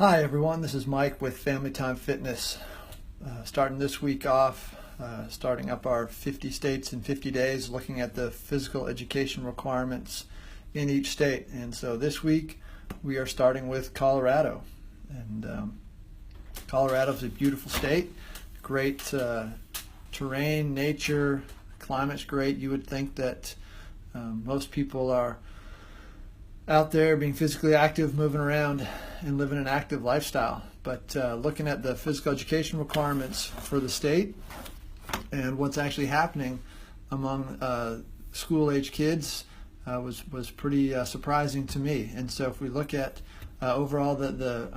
Hi everyone, this is Mike with Family Time Fitness. Starting this week off, starting up our 50 states in 50 days, looking at the physical education requirements in each state. And so this week we are starting with Colorado. And Colorado is a beautiful state, great terrain, nature, climate's great. You would think that most people are out there being physically active, moving around, and living an active lifestyle. But looking at the physical education requirements for the state and what's actually happening among school-age kids was pretty surprising to me. And so if we look at overall the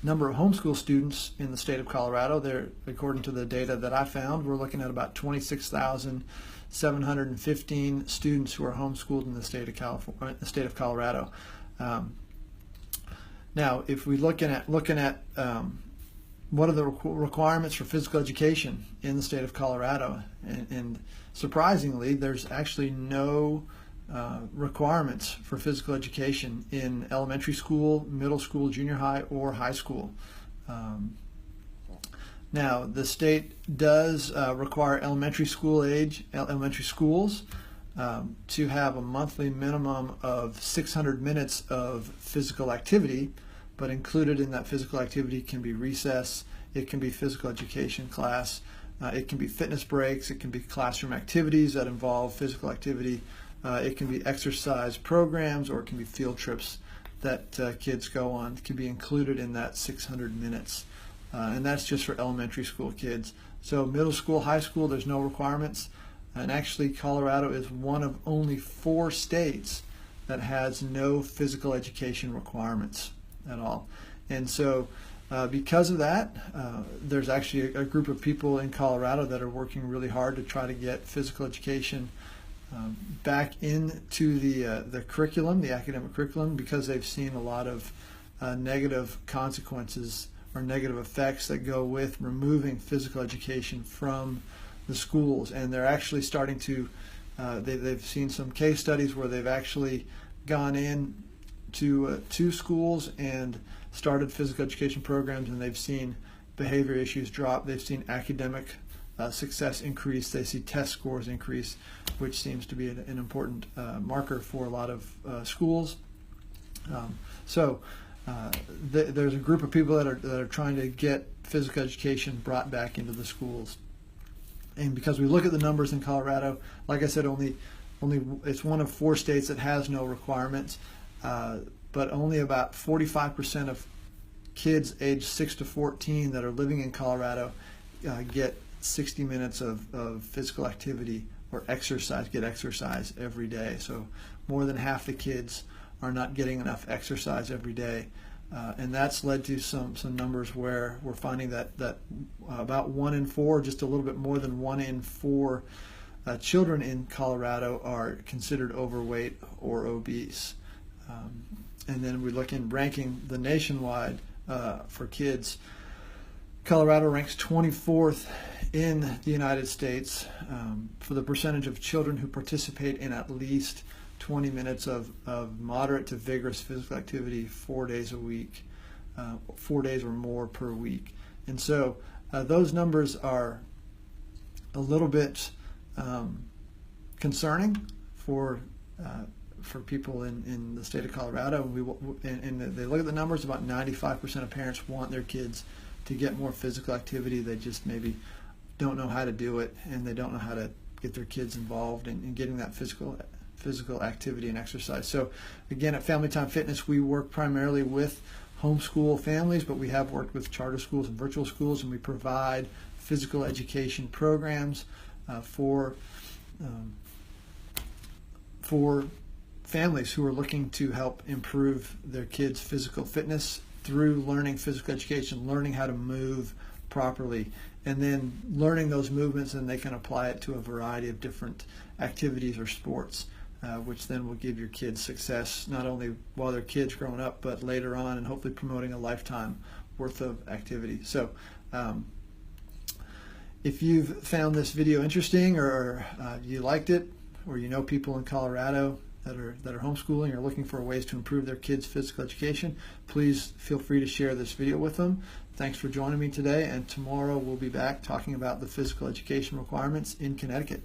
number of homeschool students in the state of Colorado, there, according to the data that I found, we're looking at about 26,715 students who are homeschooled in the state of California, the state of Colorado. Now, if we looking at what are the requirements for physical education in the state of Colorado, and surprisingly, there's actually no requirements for physical education in elementary school, middle school, junior high, or high school. Now, the state does require elementary schools to have a monthly minimum of 600 minutes of physical activity, but included in that physical activity can be recess, it can be physical education class, it can be fitness breaks, it can be classroom activities that involve physical activity, it can be exercise programs, or it can be field trips that kids go on. It can be included in that 600 minutes. And that's just for elementary school kids. So middle school, high school, there's no requirements. And actually, Colorado is one of only 4 states that has no physical education requirements at all. And so because of that, there's actually a group of people in Colorado that are working really hard to try to get physical education back into the curriculum, the academic curriculum, because they've seen a lot of negative consequences or negative effects that go with removing physical education from the schools. And they're actually starting to, they've seen some case studies where they've actually gone in to schools and started physical education programs, and they've seen behavior issues drop, they've seen academic success increase, they see test scores increase, which seems to be an important marker for a lot of schools. There's a group of people that are trying to get physical education brought back into the schools. And because we look at the numbers in Colorado, like I said, only it's one of 4 states that has no requirements, but only about 45% of kids aged 6 to 14 that are living in Colorado get 60 minutes of physical activity or exercise, get exercise every day. So more than half the kids are not getting enough exercise every day. And that's led to some numbers where we're finding that about 1 in 4, just a little bit more than 1 in 4 children in Colorado are considered overweight or obese. And then we look in ranking the nationwide for kids. Colorado ranks 24th in the United States for the percentage of children who participate in at least 20 minutes of moderate to vigorous physical activity 4 days a week, 4 days or more per week. And so those numbers are a little bit concerning for people in the state of Colorado. And they look at the numbers, about 95% of parents want their kids to get more physical activity. They just maybe don't know how to do it, and they don't know how to get their kids involved in getting that physical activity and exercise. So again, at Family Time Fitness, we work primarily with homeschool families, but we have worked with charter schools and virtual schools, and we provide physical education programs for families who are looking to help improve their kids' physical fitness through learning physical education, learning how to move properly, and then learning those movements, and they can apply it to a variety of different activities or sports, which then will give your kids success not only while they're kids growing up, but later on, and hopefully promoting a lifetime worth of activity. So if you've found this video interesting, or you liked it, or you know people in Colorado that are homeschooling or looking for ways to improve their kids' physical education, please feel free to share this video with them. Thanks for joining me today, and tomorrow we'll be back talking about the physical education requirements in Connecticut.